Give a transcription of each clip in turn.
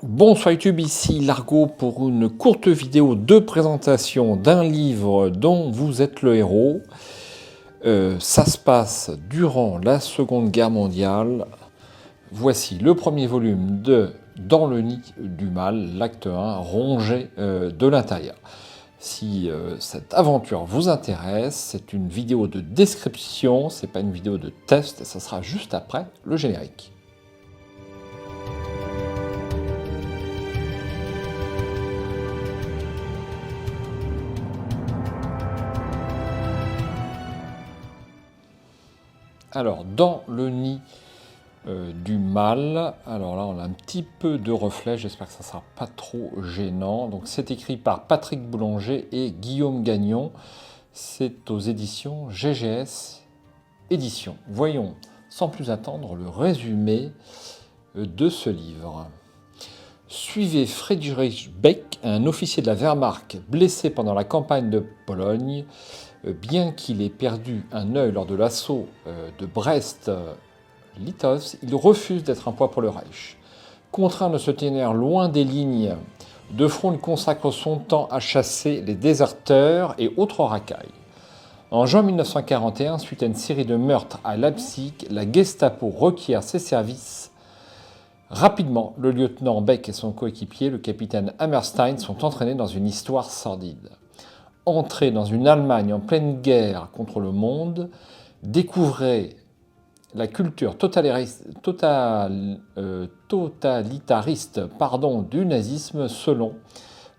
Bonsoir YouTube, ici Largo pour une courte vidéo de présentation d'un livre dont vous êtes le héros. Ça se passe durant la Seconde Guerre mondiale. Voici le premier volume de Dans le nid du mal, l'acte 1, rongé de l'intérieur. Si cette aventure vous intéresse, c'est une vidéo de description, c'est pas une vidéo de test, et ça sera juste après le générique. Alors, dans le nid du mal, alors là on a un petit peu de reflet, j'espère que ça ne sera pas trop gênant. Donc c'est écrit par Patrick Boulanger et Guillaume Gagnon, c'est aux éditions GGS Éditions. Voyons sans plus attendre le résumé de ce livre. Suivez Friedrich Beck, un officier de la Wehrmacht blessé pendant la campagne de Pologne. Bien qu'il ait perdu un œil lors de l'assaut de Brest-Litovsk, il refuse d'être un poids pour le Reich. Contraint de se tenir loin des lignes de front, il consacre son temps à chasser les déserteurs et autres racailles. En juin 1941, suite à une série de meurtres à Leipzig, la Gestapo requiert ses services. Rapidement, le lieutenant Beck et son coéquipier, le capitaine Hammerstein, sont entraînés dans une histoire sordide. Entrer dans une Allemagne en pleine guerre contre le monde, découvrez la culture totalitariste du nazisme selon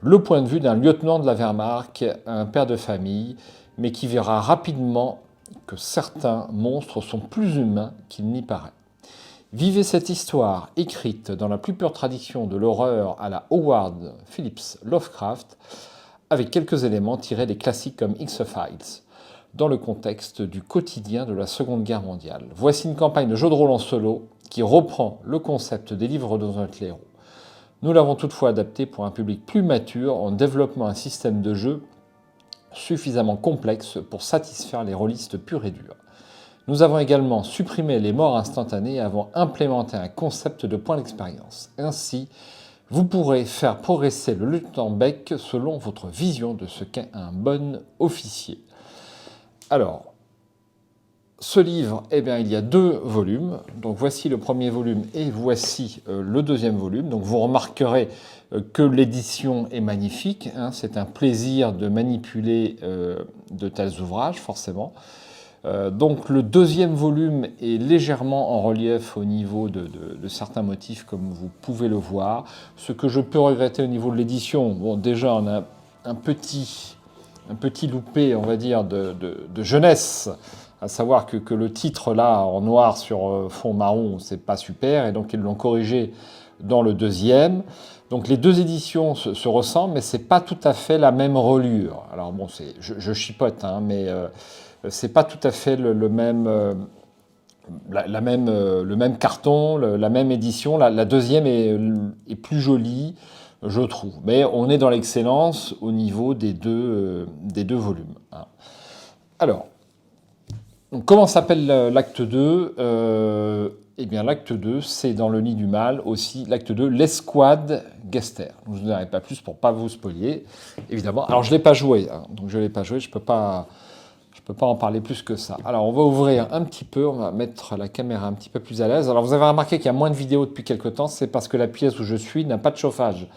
le point de vue d'un lieutenant de la Wehrmacht, un père de famille, mais qui verra rapidement que certains monstres sont plus humains qu'il n'y paraît. Vivez cette histoire écrite dans la plus pure tradition de l'horreur à la Howard Phillips Lovecraft, avec quelques éléments tirés des classiques comme X-Files, dans le contexte du quotidien de la Seconde Guerre mondiale. Voici une campagne de jeu de rôle en solo qui reprend le concept des livres dont on est le héros. Nous l'avons toutefois adapté pour un public plus mature en développant un système de jeu suffisamment complexe pour satisfaire les rôlistes purs et durs. Nous avons également supprimé les morts instantanées et avons implémenté un concept de points d'expérience. Ainsi, vous pourrez faire progresser le lieutenant Beck selon votre vision de ce qu'est un bon officier. Alors, ce livre, il y a 2 volumes. Donc voici le premier volume et voici le deuxième volume. Donc vous remarquerez que l'édition est magnifique. C'est un plaisir de manipuler de tels ouvrages, forcément. Donc le deuxième volume est légèrement en relief au niveau de certains motifs, comme vous pouvez le voir. Ce que je peux regretter au niveau de l'édition, bon, déjà on a un petit loupé, on va dire, de jeunesse, à savoir que le titre là, en noir sur fond marron, c'est pas super, et donc ils l'ont corrigé dans le deuxième. Donc les 2 éditions se ressemblent, mais c'est pas tout à fait la même reliure. Alors bon, je chipote, mais c'est pas tout à fait le même carton, la même édition. La deuxième est plus jolie, je trouve. Mais on est dans l'excellence au niveau des deux volumes. Alors, comment s'appelle l'acte 2 ? L'acte 2, c'est dans le nid du mal aussi, l'acte 2, l'escouade Gester. Je ne vous en dirai pas plus pour ne pas vous spoiler, évidemment. Alors, je ne l'ai pas joué, donc je ne l'ai pas joué, je ne peux pas en parler plus que ça. Alors, on va ouvrir un petit peu, on va mettre la caméra un petit peu plus à l'aise. Alors, vous avez remarqué qu'il y a moins de vidéos depuis quelques temps, c'est parce que la pièce où je suis n'a pas de chauffage.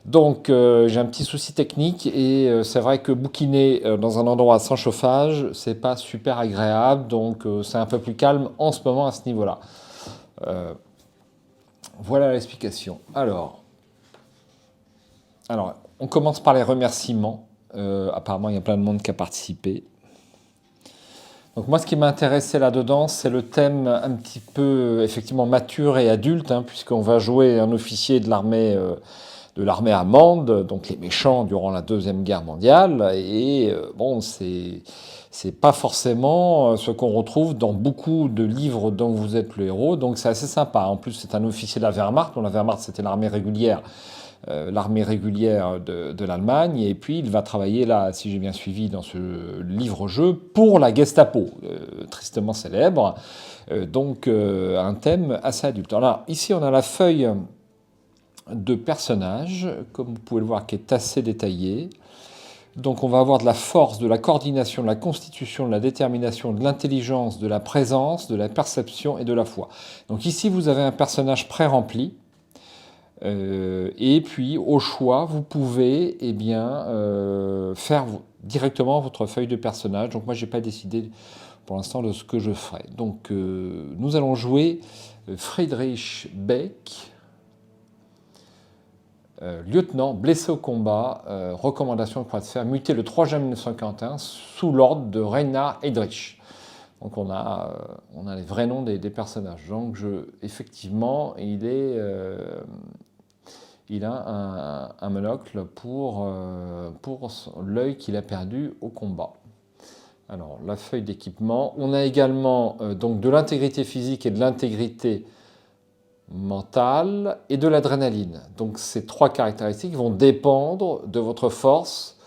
Donc, j'ai un petit souci technique et c'est vrai que bouquiner dans un endroit sans chauffage, c'est pas super agréable, donc c'est un peu plus calme en ce moment à ce niveau-là. Voilà l'explication. Alors, on commence par les remerciements. Apparemment, il y a plein de monde qui a participé. Donc moi, ce qui m'a intéressé là-dedans, c'est le thème un petit peu, effectivement, mature et adulte, puisqu'on va jouer un officier de l'armée allemande, donc les méchants durant la Deuxième Guerre mondiale, et bon, c'est pas forcément ce qu'on retrouve dans beaucoup de livres dont vous êtes le héros, donc c'est assez sympa. En plus, c'est un officier de la Wehrmacht, dont la Wehrmacht, c'était l'armée régulière de l'Allemagne, et puis il va travailler là, si j'ai bien suivi dans ce livre-jeu, pour la Gestapo, tristement célèbre, donc un thème assez adulte. Alors ici on a la feuille de personnages, comme vous pouvez le voir, qui est assez détaillé. Donc on va avoir de la force, de la coordination, de la constitution, de la détermination, de l'intelligence, de la présence, de la perception et de la foi. Donc ici, vous avez un personnage pré-rempli. Et puis, au choix, vous pouvez faire directement votre feuille de personnage. Donc moi, je n'ai pas décidé pour l'instant de ce que je ferai. Donc nous allons jouer Friedrich Beck, lieutenant blessé au combat, recommandation de croix de fer, muté le 3 juin 1941 sous l'ordre de Reinhard Heydrich. Donc on a les vrais noms des personnages. Donc effectivement, il a un monocle pour l'œil qu'il a perdu au combat. Alors la feuille d'équipement. On a également donc de l'intégrité physique et de l'intégrité mentale et de l'adrénaline. Donc ces trois caractéristiques vont dépendre de votre force,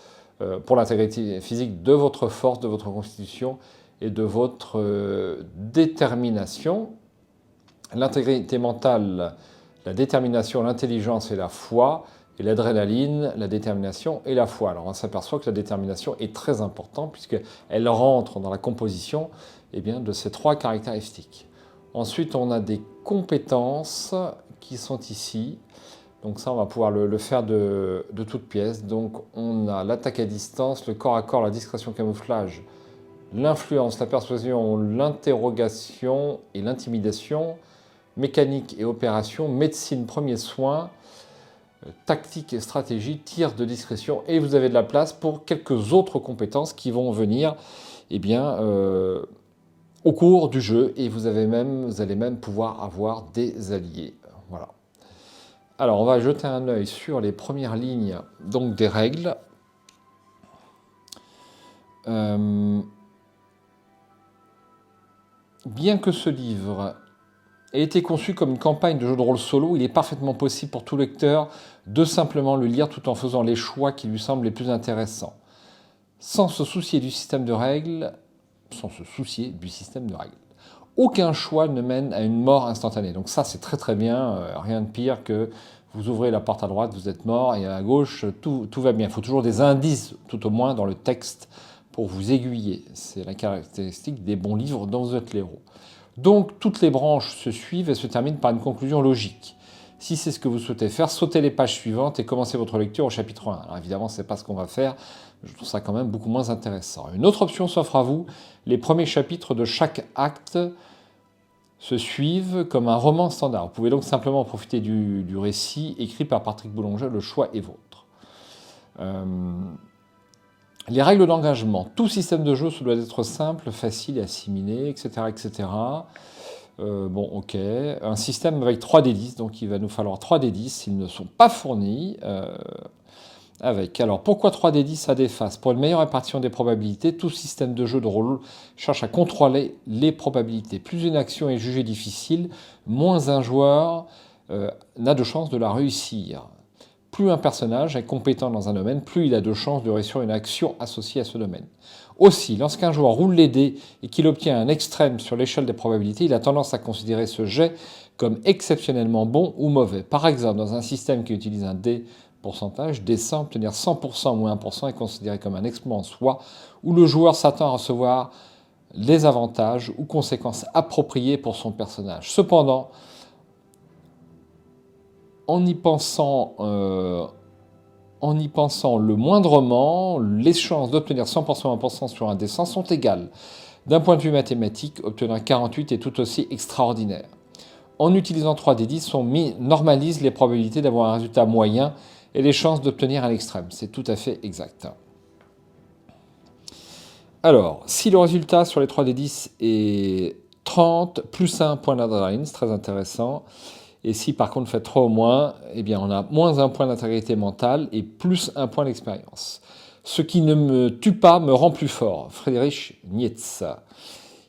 pour l'intégrité physique, de votre force, de votre constitution et de votre détermination. L'intégrité mentale, la détermination, l'intelligence et la foi, et l'adrénaline, la détermination et la foi. Alors on s'aperçoit que la détermination est très importante puisqu'elle rentre dans la composition de ces trois caractéristiques. Ensuite, on a des compétences qui sont ici. Donc ça, on va pouvoir le faire de toutes pièces. Donc on a l'attaque à distance, le corps à corps, la discrétion camouflage, l'influence, la persuasion, l'interrogation et l'intimidation, mécanique et opération, médecine, premiers soins, tactique et stratégie, tir de discrétion. Et vous avez de la place pour quelques autres compétences qui vont venir au cours du jeu, et vous allez même pouvoir avoir des alliés. Voilà. Alors, on va jeter un œil sur les premières lignes donc des règles. Bien que ce livre ait été conçu comme une campagne de jeu de rôle solo, il est parfaitement possible pour tout lecteur de simplement le lire tout en faisant les choix qui lui semblent les plus intéressants, sans se soucier du système de règles. Aucun choix ne mène à une mort instantanée. Donc ça, c'est très très bien. Rien de pire que vous ouvrez la porte à droite, vous êtes mort, et à gauche, tout va bien. Il faut toujours des indices, tout au moins, dans le texte pour vous aiguiller. C'est la caractéristique des bons livres dont vous êtes l'héros. Donc, toutes les branches se suivent et se terminent par une conclusion logique. Si c'est ce que vous souhaitez faire, sautez les pages suivantes et commencez votre lecture au chapitre 1. Alors évidemment, ce n'est pas ce qu'on va faire. Je trouve ça quand même beaucoup moins intéressant. Une autre option s'offre à vous. Les premiers chapitres de chaque acte se suivent comme un roman standard. Vous pouvez donc simplement profiter du récit écrit par Patrick Boulanger. Le choix est vôtre. Les règles d'engagement. Tout système de jeu, ça doit être simple, facile et assimilé, etc. etc. Ok. Un système avec 3D10, donc il va nous falloir 3D10. Ils ne sont pas fournis. Alors, pourquoi 3D10 à des faces? Pour une meilleure répartition des probabilités, tout système de jeu de rôle cherche à contrôler les probabilités. Plus une action est jugée difficile, moins un joueur n'a de chances de la réussir. Plus un personnage est compétent dans un domaine, plus il a de chances de réussir une action associée à ce domaine. Aussi, lorsqu'un joueur roule les dés et qu'il obtient un extrême sur l'échelle des probabilités, il a tendance à considérer ce jet comme exceptionnellement bon ou mauvais. Par exemple, dans un système qui utilise un dé pourcentage, descend, obtenir 100% ou 1% est considéré comme un exploit en soi, où le joueur s'attend à recevoir les avantages ou conséquences appropriées pour son personnage. Cependant, en y pensant le moindrement, les chances d'obtenir 100% ou 1% sur un dé 100 sont égales. D'un point de vue mathématique, obtenir 48 est tout aussi extraordinaire. En utilisant 3D10, on normalise les probabilités d'avoir un résultat moyen et les chances d'obtenir un extrême. C'est tout à fait exact. Alors, si le résultat sur les 3D10 est 30 plus 1 point d'adrénaline, c'est très intéressant. Et si par contre vous faites 3 ou moins, on a moins 1 point d'intégrité mentale et plus 1 point d'expérience. Ce qui ne me tue pas me rend plus fort. Friedrich Nietzsche.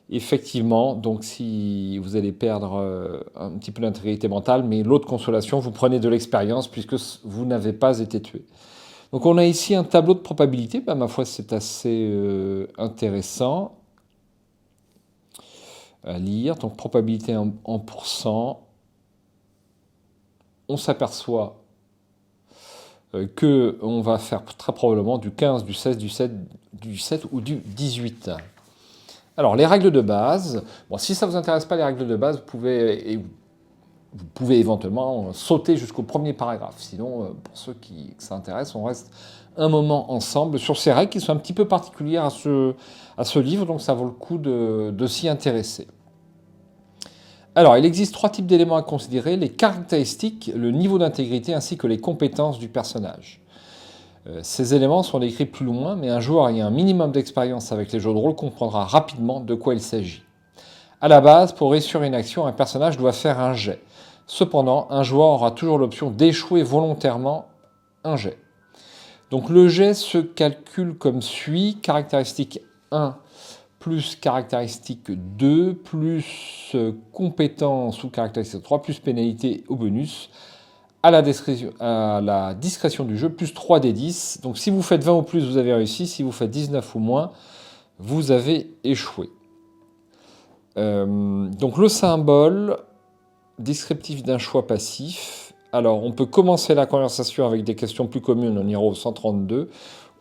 Effectivement, donc si vous allez perdre un petit peu d'intégrité mentale, mais l'autre consolation, vous prenez de l'expérience puisque vous n'avez pas été tué. Donc on a ici un tableau de probabilité, ma foi c'est assez intéressant à lire. Donc probabilité en pourcent, on s'aperçoit qu'on va faire très probablement du 15, du 16, du 7 ou du 18. Alors, les règles de base. Bon, si ça ne vous intéresse pas, les règles de base, vous pouvez éventuellement sauter jusqu'au premier paragraphe. Sinon, pour ceux qui ça intéresse, on reste un moment ensemble sur ces règles qui sont un petit peu particulières à ce livre, donc ça vaut le coup de s'y intéresser. Alors, il existe 3 types d'éléments à considérer, les caractéristiques, le niveau d'intégrité ainsi que les compétences du personnage. Ces éléments sont décrits plus loin, mais un joueur ayant un minimum d'expérience avec les jeux de rôle comprendra rapidement de quoi il s'agit. À la base, pour réussir une action, un personnage doit faire un jet. Cependant, un joueur aura toujours l'option d'échouer volontairement un jet. Donc le jet se calcule comme suit, caractéristique 1 plus caractéristique 2 plus compétence ou caractéristique 3 plus pénalité au bonus à la discrétion du jeu plus 3 des 10. Donc si vous faites 20 ou plus, vous avez réussi. Si vous faites 19 ou moins, vous avez échoué. Donc le symbole descriptif d'un choix passif. Alors on peut commencer la conversation avec des questions plus communes, on ira au 132,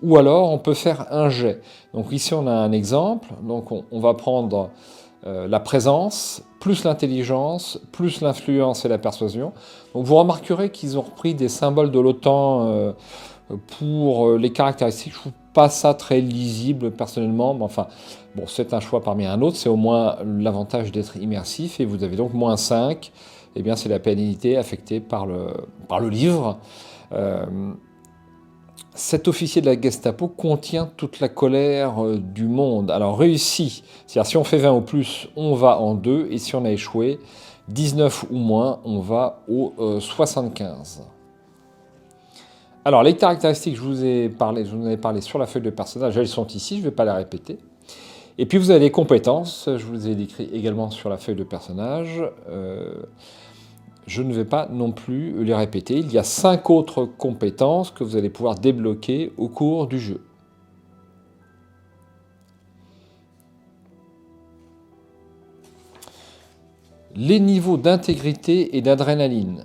ou alors on peut faire un jet. Donc ici on a un exemple, donc on va prendre la présence, plus l'intelligence, plus l'influence et la persuasion. Donc vous remarquerez qu'ils ont repris des symboles de l'OTAN pour les caractéristiques. Je trouve pas ça très lisible personnellement, mais enfin, bon, c'est un choix parmi un autre, c'est au moins l'avantage d'être immersif, et vous avez donc moins 5, eh bien c'est la pénalité affectée par le livre. Cet officier de la Gestapo contient toute la colère du monde. Alors réussi, c'est-à-dire si on fait 20 ou plus, on va en 2, et si on a échoué, 19 ou moins, on va au 75. Alors les caractéristiques, je vous en ai parlé sur la feuille de personnage, elles sont ici, je ne vais pas les répéter. Et puis vous avez les compétences, je vous ai décrit également sur la feuille de personnage. Je ne vais pas non plus les répéter. Il y a 5 autres compétences que vous allez pouvoir débloquer au cours du jeu. Les niveaux d'intégrité et d'adrénaline.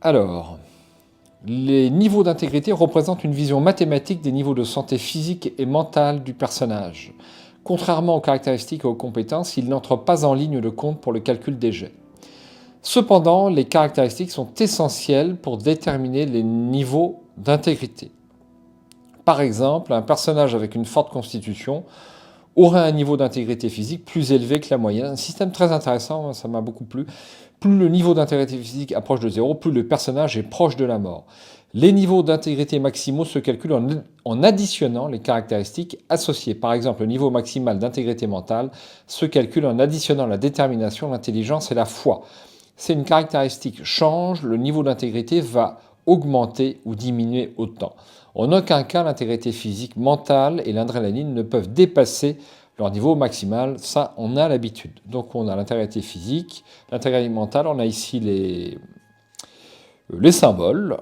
Alors, les niveaux d'intégrité représentent une vision mathématique des niveaux de santé physique et mentale du personnage. Contrairement aux caractéristiques et aux compétences, ils n'entrent pas en ligne de compte pour le calcul des jets. Cependant, les caractéristiques sont essentielles pour déterminer les niveaux d'intégrité. Par exemple, un personnage avec une forte constitution aurait un niveau d'intégrité physique plus élevé que la moyenne. Un système très intéressant, ça m'a beaucoup plu. Plus le niveau d'intégrité physique approche de 0, plus le personnage est proche de la mort. Les niveaux d'intégrité maximaux se calculent en additionnant les caractéristiques associées. Par exemple, le niveau maximal d'intégrité mentale se calcule en additionnant la détermination, l'intelligence et la foi. Si une caractéristique change, le niveau d'intégrité va augmenter ou diminuer autant. En aucun cas, l'intégrité physique, mentale et l'adrénaline ne peuvent dépasser leur niveau maximal. Ça, on a l'habitude. Donc on a l'intégrité physique, l'intégrité mentale, on a ici les symboles.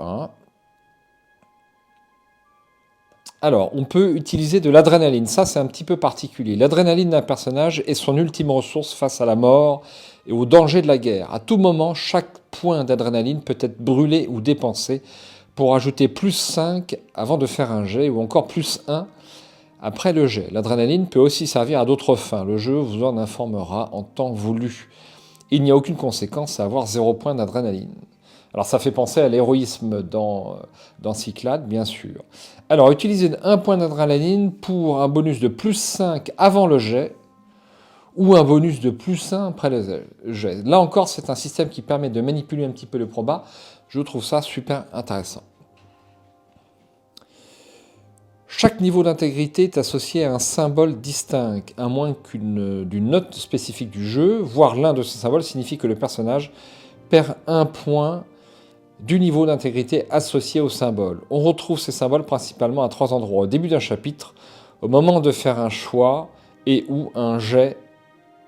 Alors, on peut utiliser de l'adrénaline. Ça, c'est un petit peu particulier. L'adrénaline d'un personnage est son ultime ressource face à la mort et au danger de la guerre. À tout moment, chaque point d'adrénaline peut être brûlé ou dépensé pour ajouter plus 5 avant de faire un jet ou encore plus 1 après le jet. L'adrénaline peut aussi servir à d'autres fins. Le jeu vous en informera en temps voulu. Il n'y a aucune conséquence à avoir 0 point d'adrénaline. Alors ça fait penser à l'héroïsme dans Cyclades, bien sûr. Alors utilisez 1 point d'adrénaline pour un bonus de plus 5 avant le jet, ou un bonus de plus 1 après le jet. Là encore, c'est un système qui permet de manipuler un petit peu le probat. Je trouve ça super intéressant. Chaque niveau d'intégrité est associé à un symbole distinct, à moins d'une note spécifique du jeu, voire l'un de ces symboles signifie que le personnage perd 1 point du niveau d'intégrité associé au symbole. On retrouve ces symboles principalement à 3 endroits. Au début d'un chapitre, au moment de faire un choix et ou un jet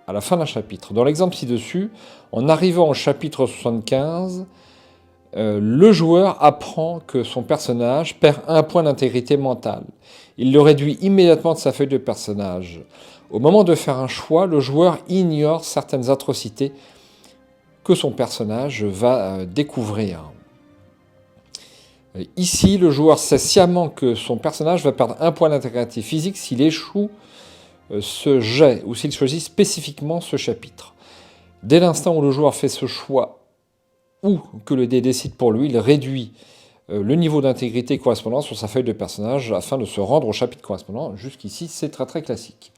à la fin d'un chapitre. Dans l'exemple ci-dessus, en arrivant au chapitre 75, le joueur apprend que son personnage perd 1 point d'intégrité mentale. Il le réduit immédiatement de sa feuille de personnage. Au moment de faire un choix, le joueur ignore certaines atrocités que son personnage va découvrir. Ici, le joueur sait sciemment que son personnage va perdre un point d'intégrité physique s'il échoue ce jet ou s'il choisit spécifiquement ce chapitre. Dès l'instant où le joueur fait ce choix ou que le dé décide pour lui, il réduit le niveau d'intégrité correspondant sur sa feuille de personnage afin de se rendre au chapitre correspondant. Jusqu'ici, c'est très très classique.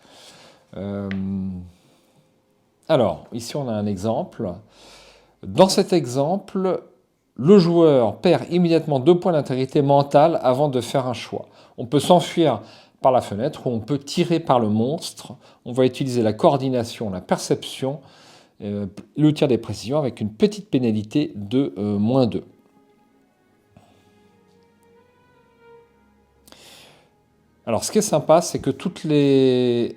Alors, ici on a un exemple. Dans cet exemple, le joueur perd immédiatement 2 points d'intégrité mentale avant de faire un choix. On peut s'enfuir par la fenêtre ou on peut tirer par le monstre. On va utiliser la coordination, la perception, le tir des précisions avec une petite pénalité de -2. Alors ce qui est sympa, c'est que toutes les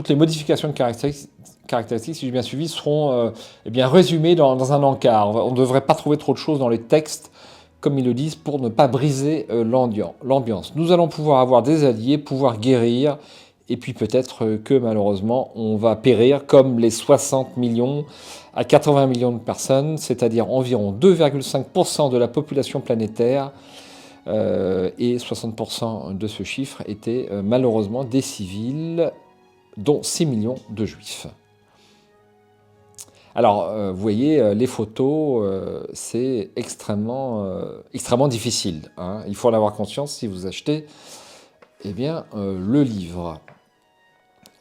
modifications de caractéristiques, si j'ai bien suivi, seront résumées dans un encart. On ne devrait pas trouver trop de choses dans les textes, comme ils le disent, pour ne pas briser l'ambiance. Nous allons pouvoir avoir des alliés, pouvoir guérir, et puis peut-être que malheureusement, on va périr comme les 60 millions à 80 millions de personnes, c'est-à-dire environ 2,5% de la population planétaire, et 60% de ce chiffre étaient malheureusement des civils, dont 6 millions de juifs. Alors, vous voyez, les photos, c'est extrêmement difficile. Hein. Il faut en avoir conscience si vous achetez le livre.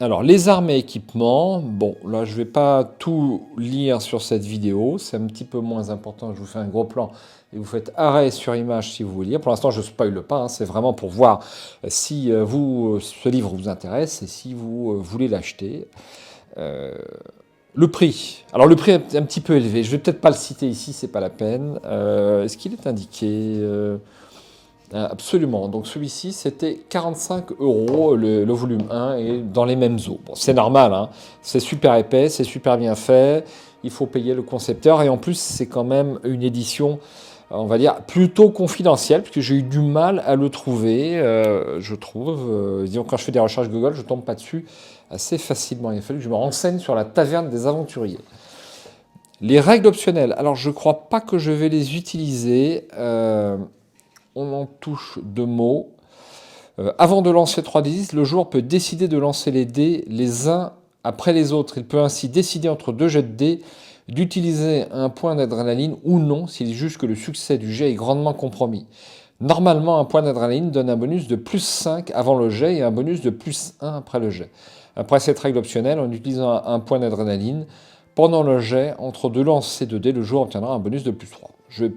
Alors, les armes et équipements, bon, là, je ne vais pas tout lire sur cette vidéo, c'est un petit peu moins important, je vous fais un gros plan et vous faites arrêt sur image si vous voulez lire. Pour l'instant, je ne spoile pas, hein, c'est vraiment pour voir si ce livre vous intéresse et si vous voulez l'acheter. Le prix. Alors, le prix est un petit peu élevé, je ne vais peut-être pas le citer ici, c'est pas la peine. Est-ce qu'il est indiqué Absolument. Donc celui-ci, c'était 45 €, le volume 1, et dans les mêmes eaux. Bon, c'est normal, hein. C'est super épais, c'est super bien fait, il faut payer le concepteur, et en plus, c'est quand même une édition, on va dire, plutôt confidentielle, puisque j'ai eu du mal à le trouver, je trouve. Disons, quand je fais des recherches Google, je tombe pas dessus assez facilement. Il a fallu que je me renseigne sur la taverne des aventuriers. Les règles optionnelles, alors je crois pas que je vais les utiliser. On en touche 2 mots. Avant de lancer 3d10, le joueur peut décider de lancer les dés les uns après les autres. Il peut ainsi décider entre 2 jets de dés d'utiliser un point d'adrénaline ou non s'il juge que le succès du jet est grandement compromis. Normalement, un point d'adrénaline donne un bonus de +5 avant le jet et un bonus de +1 après le jet. Après cette règle optionnelle, en utilisant un point d'adrénaline, pendant le jet, entre 2 lancers de dés, le joueur obtiendra un bonus de +3. Je ne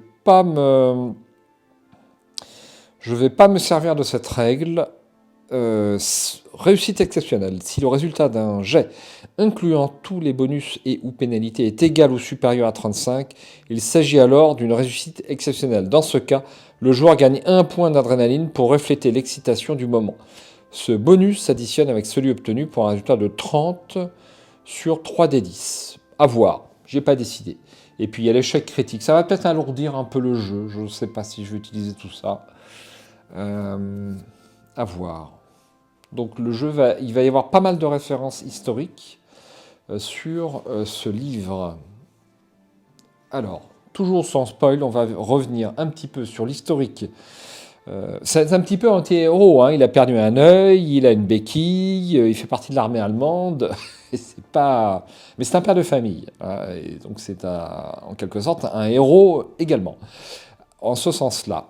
vais pas me servir de cette règle. Réussite exceptionnelle. Si le résultat d'un jet, incluant tous les bonus et ou pénalités, est égal ou supérieur à 35, il s'agit alors d'une réussite exceptionnelle. Dans ce cas, le joueur gagne 1 point d'adrénaline pour refléter l'excitation du moment. Ce bonus s'additionne avec celui obtenu pour un résultat de 30 sur 3d10. À voir, j'ai pas décidé. Et puis il y a l'échec critique. Ça va peut-être alourdir un peu le jeu. Je ne sais pas si je vais utiliser tout ça. À voir. Donc le jeu il va y avoir pas mal de références historiques sur ce livre. Alors, toujours sans spoil, on va revenir un petit peu sur l'historique. C'est un petit peu anti-héros, hein. Il a perdu un œil, il a une béquille, il fait partie de l'armée allemande. C'est pas... Mais c'est un père de famille, hein, et donc c'est en quelque sorte un héros également. En ce sens-là.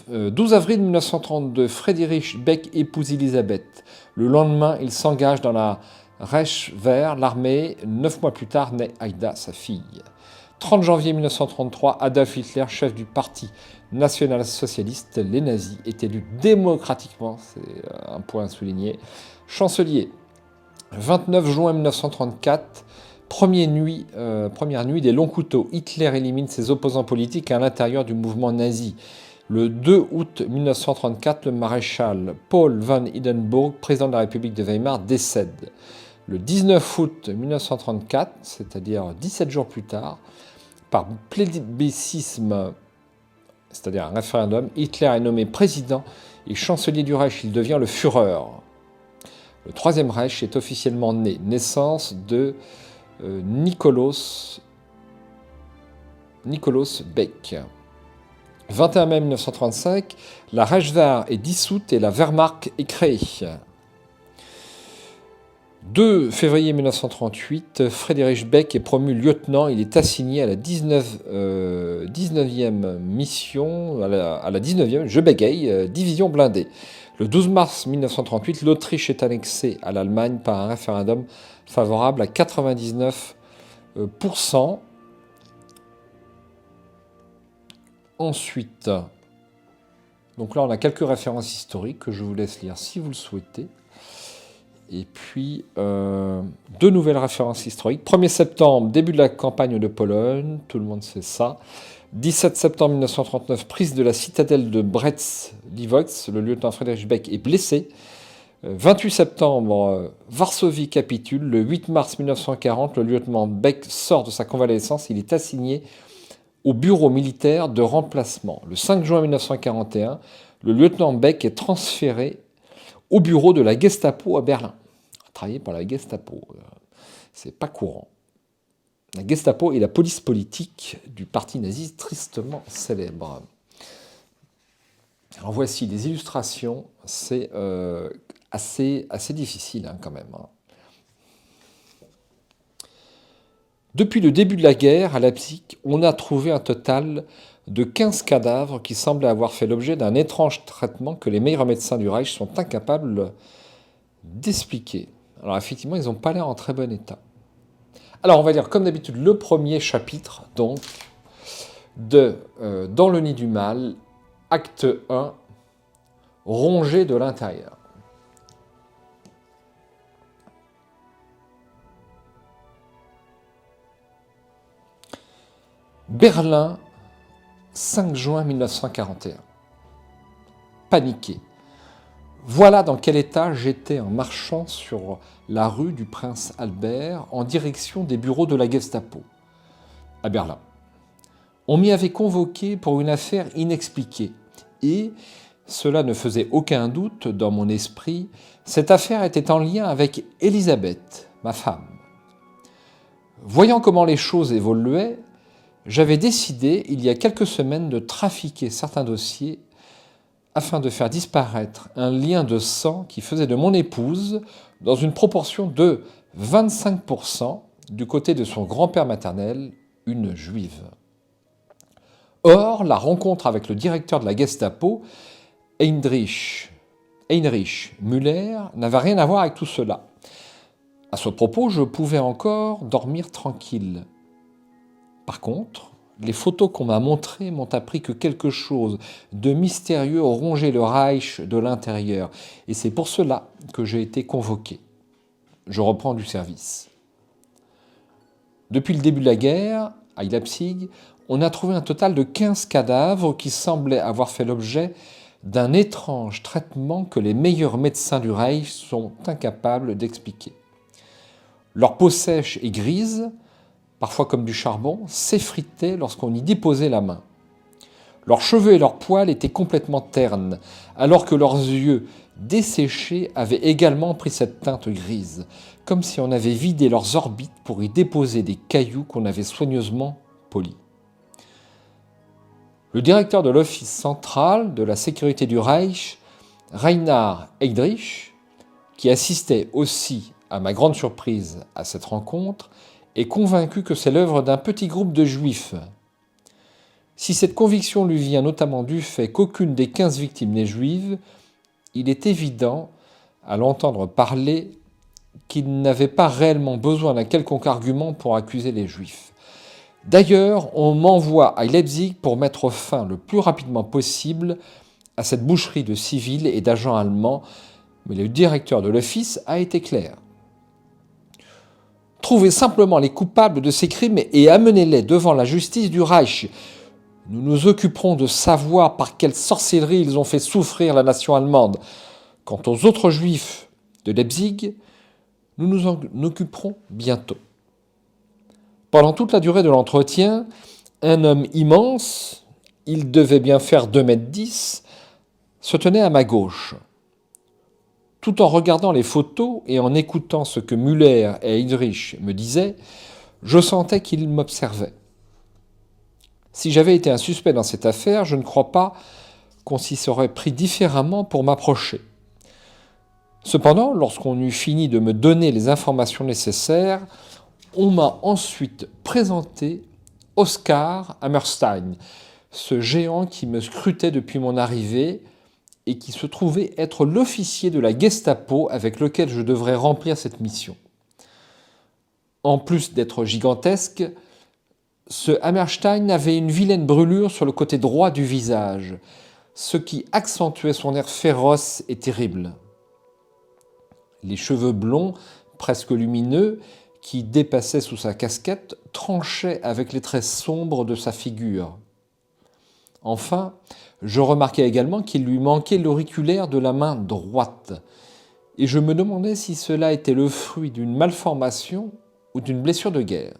12 avril 1932, Friedrich Beck épouse Elisabeth. Le lendemain, il s'engage dans la Reichswehr, l'armée. 9 mois plus tard, naît Aïda, sa fille. 30 janvier 1933, Adolf Hitler, chef du parti national-socialiste, les nazis, est élu démocratiquement, c'est un point à souligner, chancelier. 29 juin 1934, première nuit des longs couteaux. Hitler élimine ses opposants politiques à l'intérieur du mouvement nazi. Le 2 août 1934, le maréchal Paul von Hindenburg, président de la République de Weimar, décède. Le 19 août 1934, c'est-à-dire 17 jours plus tard, par plébiscite, c'est-à-dire un référendum, Hitler est nommé président et chancelier du Reich. Il devient le Führer. Le Troisième Reich est officiellement né. Naissance de Nikolaus Beck. 21 mai 1935, la Reichswehr est dissoute et la Wehrmacht est créée. 2 février 1938, Friedrich Beck est promu lieutenant. Il est assigné à la 19e mission, à la 19e, je bégaye, division blindée. Le 12 mars 1938, l'Autriche est annexée à l'Allemagne par un référendum favorable à 99%. Ensuite, donc là on a quelques références historiques que je vous laisse lire si vous le souhaitez. Et puis, 2 nouvelles références historiques. 1er septembre, début de la campagne de Pologne, tout le monde sait ça. 17 septembre 1939, prise de la citadelle de Brest-Litovsk, le lieutenant Friedrich Beck est blessé. 28 septembre, Varsovie capitule. Le 8 mars 1940, le lieutenant Beck sort de sa convalescence. Il est assigné au bureau militaire de remplacement. Le 5 juin 1941, le lieutenant Beck est transféré au bureau de la Gestapo à Berlin. Travaillé par la Gestapo, c'est pas courant. La Gestapo est la police politique du parti nazi tristement célèbre. Alors voici les illustrations, c'est assez difficile quand même. Depuis le début de la guerre, à Leipzig, on a trouvé un total de 15 cadavres qui semblaient avoir fait l'objet d'un étrange traitement que les meilleurs médecins du Reich sont incapables d'expliquer. Alors effectivement, ils n'ont pas l'air en très bon état. Alors on va lire comme d'habitude le premier chapitre, donc, de Dans le nid du mal, acte 1, rongé de l'intérieur. Berlin, 5 juin 1941. Paniqué. Voilà dans quel état j'étais en marchant sur la rue du Prince Albert en direction des bureaux de la Gestapo, à Berlin. On m'y avait convoqué pour une affaire inexpliquée et, cela ne faisait aucun doute dans mon esprit, cette affaire était en lien avec Elisabeth, ma femme. Voyant comment les choses évoluaient, j'avais décidé, il y a quelques semaines, de trafiquer certains dossiers afin de faire disparaître un lien de sang qui faisait de mon épouse, dans une proportion de 25% du côté de son grand-père maternel, une juive. Or, la rencontre avec le directeur de la Gestapo, Heinrich Müller, n'avait rien à voir avec tout cela. À ce propos, je pouvais encore dormir tranquille. Par contre, les photos qu'on m'a montrées m'ont appris que quelque chose de mystérieux rongeait le Reich de l'intérieur. Et c'est pour cela que j'ai été convoqué. Je reprends du service. Depuis le début de la guerre, à Leipzig, on a trouvé un total de 15 cadavres qui semblaient avoir fait l'objet d'un étrange traitement que les meilleurs médecins du Reich sont incapables d'expliquer. Leur peau sèche et grise, parfois comme du charbon, s'effritaient lorsqu'on y déposait la main. Leurs cheveux et leurs poils étaient complètement ternes, alors que leurs yeux desséchés avaient également pris cette teinte grise, comme si on avait vidé leurs orbites pour y déposer des cailloux qu'on avait soigneusement polis. Le directeur de l'Office central de la sécurité du Reich, Reinhard Heydrich, qui assistait aussi, à ma grande surprise, à cette rencontre, est convaincu que c'est l'œuvre d'un petit groupe de juifs. Si cette conviction lui vient notamment du fait qu'aucune des 15 victimes n'est juive, il est évident, à l'entendre parler, qu'il n'avait pas réellement besoin d'un quelconque argument pour accuser les juifs. D'ailleurs, on m'envoie à Leipzig pour mettre fin le plus rapidement possible à cette boucherie de civils et d'agents allemands, mais le directeur de l'office a été clair. Trouvez simplement les coupables de ces crimes et amenez-les devant la justice du Reich. Nous nous occuperons de savoir par quelle sorcellerie ils ont fait souffrir la nation allemande. Quant aux autres juifs de Leipzig, nous nous en occuperons bientôt. Pendant toute la durée de l'entretien, un homme immense, il devait bien faire 2,10 m, se tenait à ma gauche. Tout en regardant les photos et en écoutant ce que Müller et Heydrich me disaient, je sentais qu'ils m'observaient. Si j'avais été un suspect dans cette affaire, je ne crois pas qu'on s'y serait pris différemment pour m'approcher. Cependant, lorsqu'on eut fini de me donner les informations nécessaires, on m'a ensuite présenté Oscar Hammerstein, ce géant qui me scrutait depuis mon arrivée et qui se trouvait être l'officier de la Gestapo avec lequel je devrais remplir cette mission. En plus d'être gigantesque, ce Hammerstein avait une vilaine brûlure sur le côté droit du visage, ce qui accentuait son air féroce et terrible. Les cheveux blonds, presque lumineux, qui dépassaient sous sa casquette, tranchaient avec les traits sombres de sa figure. Enfin, je remarquai également qu'il lui manquait l'auriculaire de la main droite, et je me demandais si cela était le fruit d'une malformation ou d'une blessure de guerre.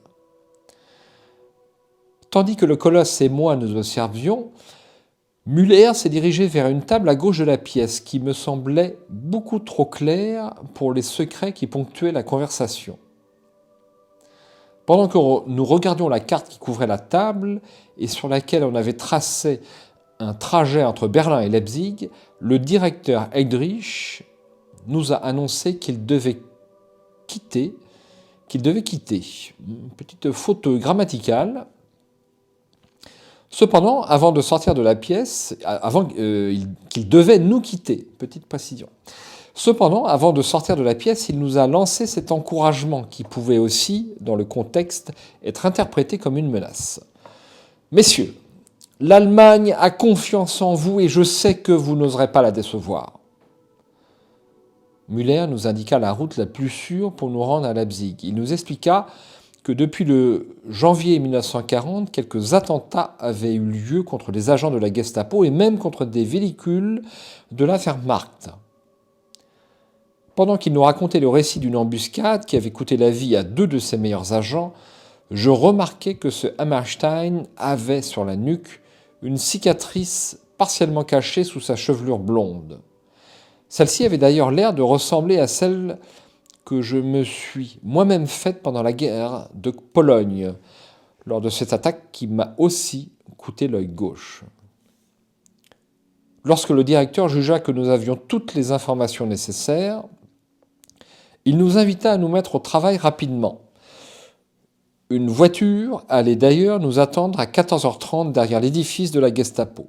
Tandis que le colosse et moi nous observions, Muller s'est dirigé vers une table à gauche de la pièce qui me semblait beaucoup trop claire pour les secrets qui ponctuaient la conversation. Pendant que nous regardions la carte qui couvrait la table et sur laquelle on avait tracé un trajet entre Berlin et Leipzig, le directeur Heydrich nous a annoncé qu'il devait quitter. Une petite faute grammaticale. Cependant, avant de sortir de la pièce, qu'il devait nous quitter, petite précision. Cependant, avant de sortir de la pièce, il nous a lancé cet encouragement qui pouvait aussi, dans le contexte, être interprété comme une menace. « Messieurs, l'Allemagne a confiance en vous et je sais que vous n'oserez pas la décevoir. » Müller nous indiqua la route la plus sûre pour nous rendre à Leipzig. Il nous expliqua que depuis le janvier 1940, quelques attentats avaient eu lieu contre des agents de la Gestapo et même contre des véhicules de la Wehrmacht. Pendant qu'il nous racontait le récit d'une embuscade qui avait coûté la vie à 2 de ses meilleurs agents, je remarquai que ce Hammerstein avait sur la nuque une cicatrice partiellement cachée sous sa chevelure blonde. Celle-ci avait d'ailleurs l'air de ressembler à celle que je me suis moi-même faite pendant la guerre de Pologne, lors de cette attaque qui m'a aussi coûté l'œil gauche. Lorsque le directeur jugea que nous avions toutes les informations nécessaires, il nous invita à nous mettre au travail rapidement. Une voiture allait d'ailleurs nous attendre à 14h30 derrière l'édifice de la Gestapo,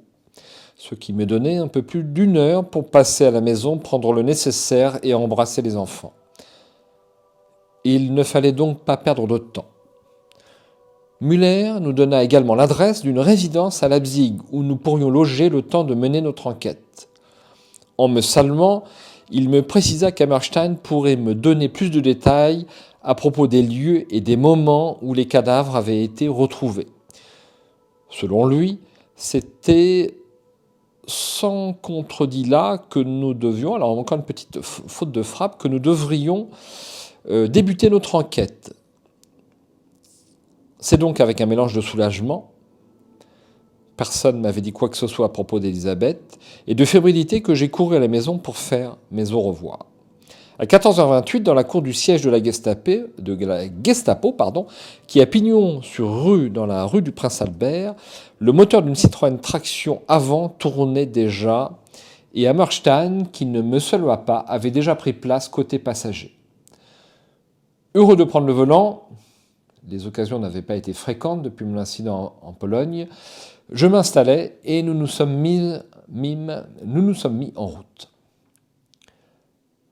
ce qui me donnait un peu plus d'1 heure pour passer à la maison, prendre le nécessaire et embrasser les enfants. Il ne fallait donc pas perdre de temps. Müller nous donna également l'adresse d'une résidence à Leipzig où nous pourrions loger le temps de mener notre enquête. En me saluant, il me précisa qu'Hammerstein pourrait me donner plus de détails à propos des lieux et des moments où les cadavres avaient été retrouvés. Selon lui, c'était sans contredit là que nous devions, alors encore une petite faute de frappe, que nous devrions débuter notre enquête. C'est donc avec un mélange de soulagement, personne ne m'avait dit quoi que ce soit à propos d'Elisabeth, et de fébrilité que j'ai couru à la maison pour faire mes au revoir. À 14h28, dans la cour du siège de la Gestapo, qui a pignon sur rue dans la rue du Prince-Albert, le moteur d'une Citroën traction avant tournait déjà, et Hammerstein, qui ne me salua pas, avait déjà pris place côté passager. Heureux de prendre le volant, les occasions n'avaient pas été fréquentes depuis mon incident en Pologne, je m'installais et nous nous sommes mis en route.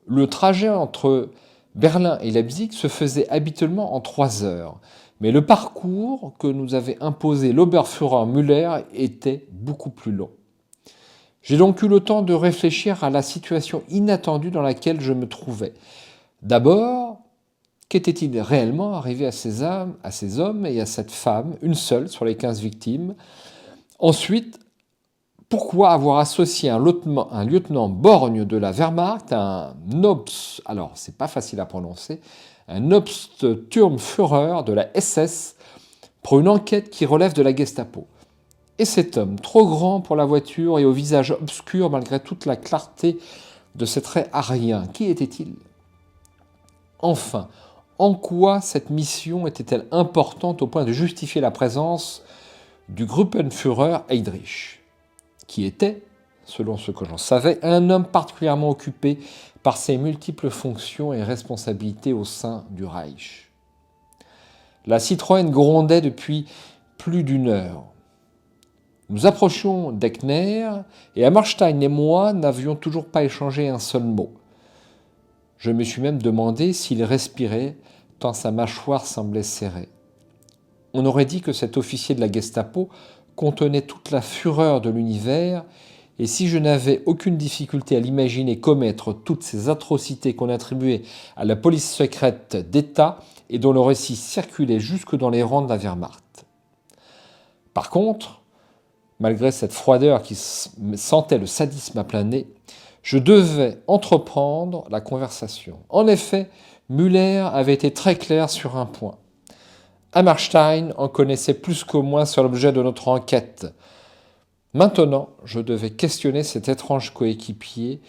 Le trajet entre Berlin et Leipzig se faisait habituellement en 3 heures, mais le parcours que nous avait imposé l'Oberführer Müller était beaucoup plus long. J'ai donc eu le temps de réfléchir à la situation inattendue dans laquelle je me trouvais. D'abord, qu'était-il réellement arrivé à ces hommes et à cette femme, une seule sur les 15 victimes? Ensuite, pourquoi avoir associé un lieutenant borgne de la Wehrmacht à un alors c'est pas facile à prononcer, un Obststurmführer de la SS pour une enquête qui relève de la Gestapo? Et cet homme, trop grand pour la voiture et au visage obscur malgré toute la clarté de ses traits ariens, qui était-il? Enfin, en quoi cette mission était-elle importante au point de justifier la présence du Gruppenführer Heydrich, qui était, selon ce que j'en savais, un homme particulièrement occupé par ses multiples fonctions et responsabilités au sein du Reich. La Citroën grondait depuis plus d'une heure. Nous approchions d'Eckner et Hammerstein et moi n'avions toujours pas échangé un seul mot. Je me suis même demandé s'il respirait, tant sa mâchoire semblait serrée. On aurait dit que cet officier de la Gestapo contenait toute la fureur de l'univers, et si je n'avais aucune difficulté à l'imaginer commettre toutes ces atrocités qu'on attribuait à la police secrète d'État et dont le récit circulait jusque dans les rangs de la Wehrmacht. Par contre, malgré cette froideur qui sentait le sadisme à plein nez, je devais entreprendre la conversation. En effet, Müller avait été très clair sur un point. Hammerstein en connaissait plus qu'au moins sur l'objet de notre enquête. Maintenant, je devais questionner cet étrange coéquipier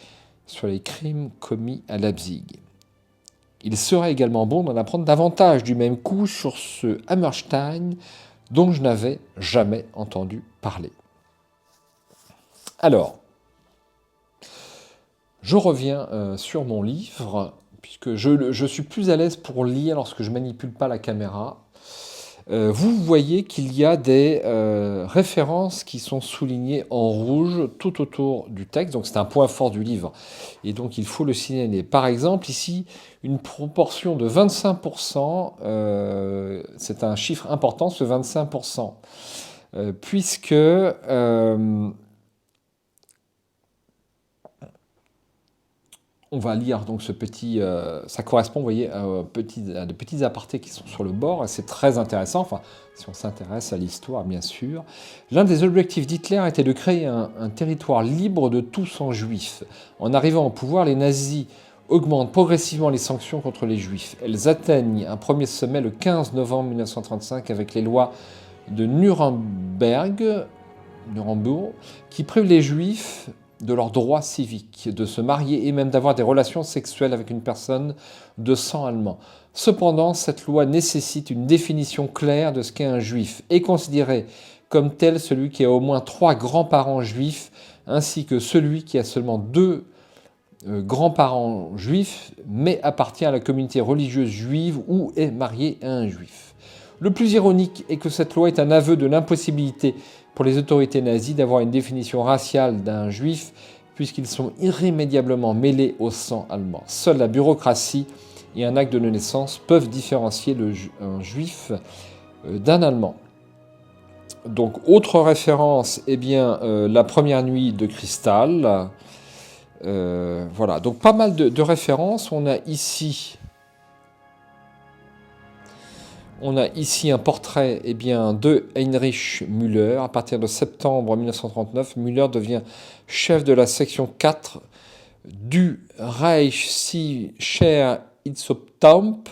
sur les crimes commis à Leipzig. Il serait également bon d'en apprendre davantage du même coup sur ce Hammerstein dont je n'avais jamais entendu parler. Alors, je reviens sur mon livre, puisque je suis plus à l'aise pour lire lorsque je ne manipule pas la caméra. Vous voyez qu'il y a des références qui sont soulignées en rouge tout autour du texte, donc c'est un point fort du livre, et donc il faut le signaler. Par exemple, ici, une proportion de 25%, c'est un chiffre important, ce 25%, puisque... on va lire donc ce petit, ça correspond, vous voyez, à de petits apartés qui sont sur le bord, et c'est très intéressant, enfin, si on s'intéresse à l'histoire, bien sûr. L'un des objectifs d'Hitler était de créer un territoire libre de tout sang juif. En arrivant au pouvoir, les nazis augmentent progressivement les sanctions contre les juifs. Elles atteignent un premier sommet le 15 novembre 1935 avec les lois de Nuremberg, qui privent les juifs de leurs droits civiques, de se marier et même d'avoir des relations sexuelles avec une personne de sang allemand. Cependant, cette loi nécessite une définition claire de ce qu'est un juif et considéré comme tel celui qui a au moins 3 grands-parents juifs, ainsi que celui qui a seulement 2 grands-parents juifs, mais appartient à la communauté religieuse juive ou est marié à un juif. Le plus ironique est que cette loi est un aveu de l'impossibilité pour les autorités nazies d'avoir une définition raciale d'un juif, puisqu'ils sont irrémédiablement mêlés au sang allemand. Seule la bureaucratie et un acte de naissance peuvent différencier un juif d'un allemand. Donc, autre référence, eh bien, la première nuit de Cristal. Voilà, donc pas mal de références. On a ici un portrait de Heinrich Müller. À partir de septembre 1939, Müller devient chef de la section 4 du Reichssicherheitsamt,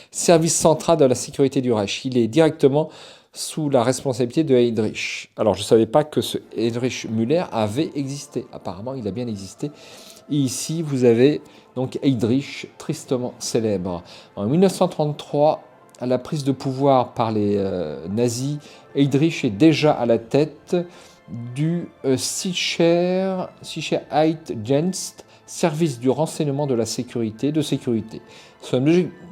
service central de la sécurité du Reich. Il est directement sous la responsabilité de Heydrich. Alors, je ne savais pas que ce Heinrich Müller avait existé. Apparemment, il a bien existé. Et ici, vous avez donc Heydrich, tristement célèbre. En 1933, à la prise de pouvoir par les nazis, Heydrich est déjà à la tête du Sicherheitsdienst, service du renseignement de sécurité. Son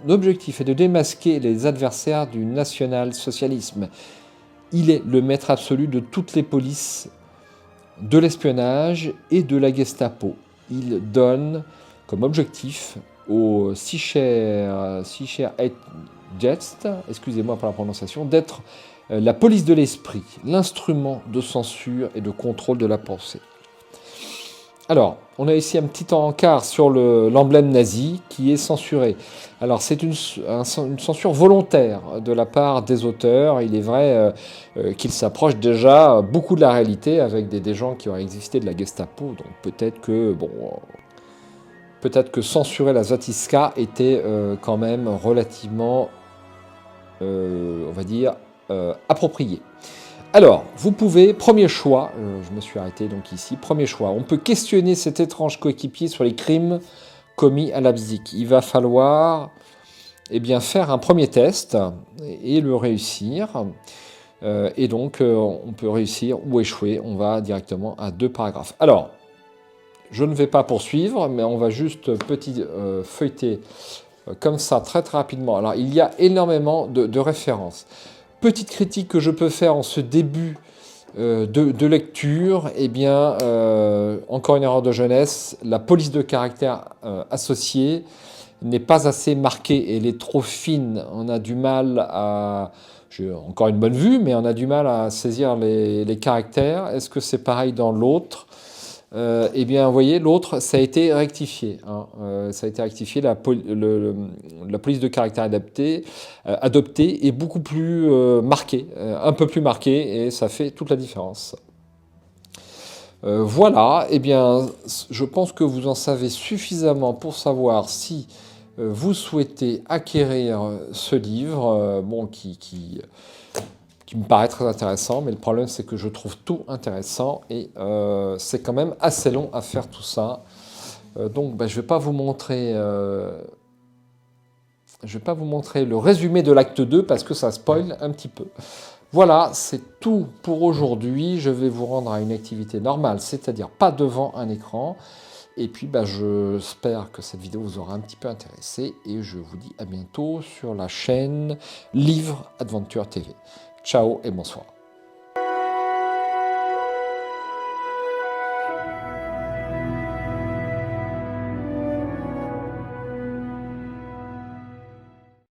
objectif est de démasquer les adversaires du national-socialisme. Il est le maître absolu de toutes les polices, de l'espionnage et de la Gestapo. Il donne comme objectif au Sicherheitsdienst, excusez-moi pour la prononciation, d'être la police de l'esprit, l'instrument de censure et de contrôle de la pensée. Alors, on a ici un petit encart sur l'emblème nazi qui est censuré. Alors, c'est une censure volontaire de la part des auteurs. Il est vrai qu'il s'approche déjà beaucoup de la réalité avec des gens qui auraient existé de la Gestapo. Donc, peut-être que censurer la Zatiska était quand même relativement, on va dire, approprié. Alors, vous pouvez, premier choix, je me suis arrêté donc ici, premier choix, on peut questionner cet étrange coéquipier sur les crimes commis à Leipzig. Il va falloir faire un premier test et le réussir. Et donc, on peut réussir ou échouer. On va directement à 2 paragraphes. Alors, je ne vais pas poursuivre, mais on va juste feuilleter comme ça très très rapidement. Alors, il y a énormément de références. Petite critique que je peux faire en ce début de lecture, eh bien, encore une erreur de jeunesse, la police de caractère associée n'est pas assez marquée, elle est trop fine, on a du mal à... J'ai encore une bonne vue, mais on a du mal à saisir les caractères. Est-ce que c'est pareil dans l'autre? Eh bien, vous voyez, l'autre, ça a été rectifié. Hein. Ça a été rectifié, la police de caractère adoptée est beaucoup plus marquée, un peu plus marquée, et ça fait toute la différence. Voilà, eh bien, je pense que vous en savez suffisamment pour savoir si vous souhaitez acquérir ce livre, bon, qui me paraît très intéressant, mais le problème c'est que je trouve tout intéressant et c'est quand même assez long à faire tout ça. Donc je ne vais pas vous montrer... le résumé de l'acte 2 parce que ça spoil un petit peu. Voilà, c'est tout pour aujourd'hui. Je vais vous rendre à une activité normale, c'est-à-dire pas devant un écran. Et puis, j'espère que cette vidéo vous aura un petit peu intéressé. Et je vous dis à bientôt sur la chaîne Livre Adventure TV. Ciao et bonsoir.